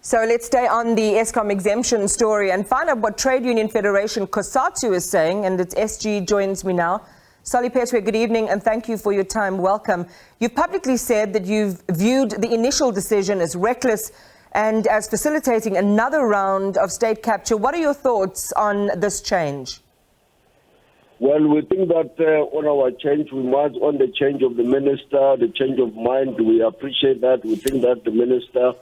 So let's stay on the Eskom exemption story and find out what Trade Union Federation Cosatu is saying. And its SG joins me now. Phetoe, good evening and thank you for your time. Welcome. You've publicly said that you've viewed the initial decision as reckless and as facilitating another round of state capture. What are your thoughts on this change? Well, we think that on our change, we must, on the change of the minister, the change of mind, we appreciate that. We think that the minister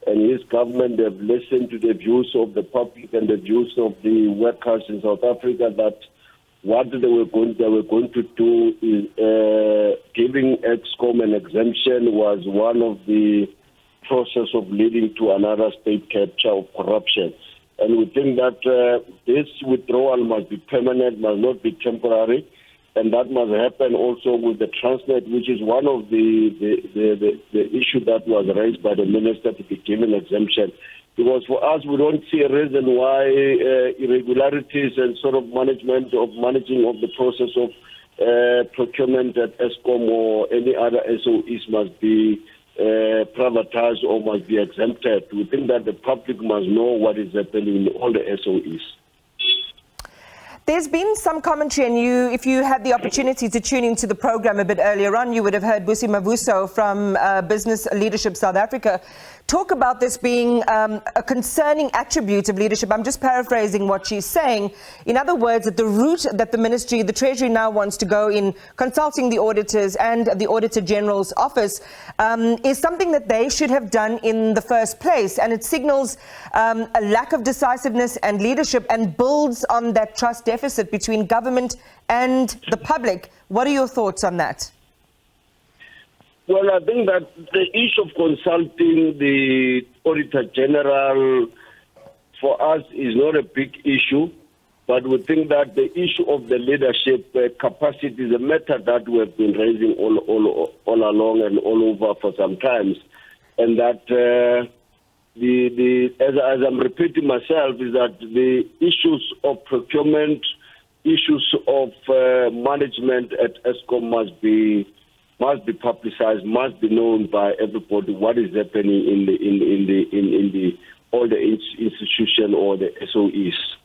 and his government have listened to the views of the public and the views of the workers in South Africa, that what they were going to do is giving Eskom an exemption was one of the process of leading to another state capture of corruption. And we think that this withdrawal must be permanent, must not be temporary, and that must happen also with the Transnet, which is one of the issue that was raised by the minister to be given exemption. Because for us, we don't see a reason why irregularities and sort of managing of the process of procurement at Eskom or any other SOEs must be privatized or must be exempted. We think that the public must know what is happening in all the SOEs. There's been some commentary, and if you had the opportunity to tune into the program a bit earlier on, you would have heard Busi Mavuso from Business Leadership South Africa talk about this being a concerning attribute of leadership. I'm just paraphrasing what she's saying. In other words, that the route that the ministry, the Treasury now wants to go in consulting the auditors and the Auditor General's office is something that they should have done in the first place. And it signals a lack of decisiveness and leadership and builds on that trust deficit between government and the public. What are your thoughts on that? Well, I think that the issue of consulting the Auditor General for us is not a big issue, but we think that the issue of the leadership capacity is a matter that we have been raising all along and all over for some time, and that as I'm repeating myself, is that the issues of procurement, issues of management at Eskom must be publicized, must be known by everybody what is happening in all the institution or the SOEs.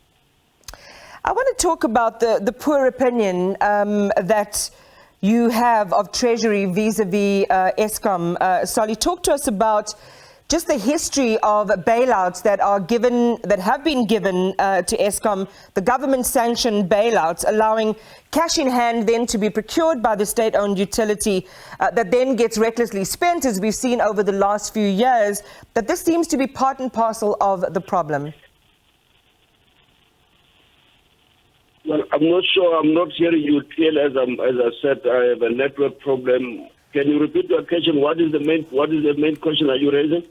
I want to talk about the poor opinion that you have of Treasury vis-a-vis Eskom. Sally, talk to us about just the history of bailouts that have been given to Eskom, the government-sanctioned bailouts, allowing cash in hand then to be procured by the state-owned utility that then gets recklessly spent, as we've seen over the last few years, that this seems to be part and parcel of the problem. Well, I'm not sure. I'm not hearing you clearly. As I said, I have a network problem. Can you repeat your question? What is the main question are you raising?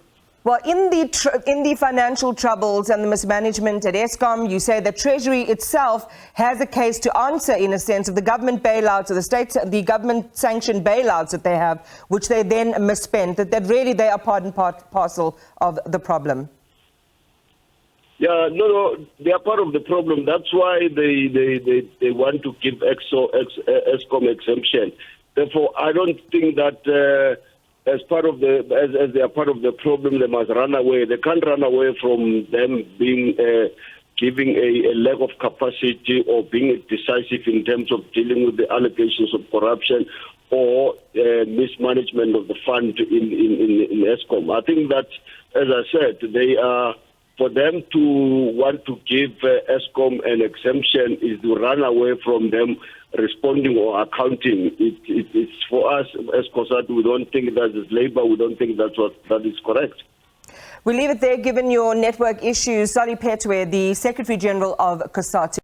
Well, in the financial troubles and the mismanagement at Eskom, you say that Treasury itself has a case to answer, in a sense, of the government bailouts, or the government-sanctioned bailouts that they have, which they then misspent. That really they are part and parcel of the problem. Yeah, no, they are part of the problem. That's why they want to give Eskom exemption. Therefore, I don't think that as they are part of the problem, they must run away. They can't run away from them being giving a lack of capacity or being decisive in terms of dealing with the allegations of corruption or mismanagement of the fund in Eskom. I think that, as I said, they are. For them to want to give Eskom an exemption is to run away from them responding or accounting. It's for us as Cosatu, we don't think that is labor. We don't think that is correct. We'll leave it there, given your network issues. Phetoe, the Secretary General of Cosatu.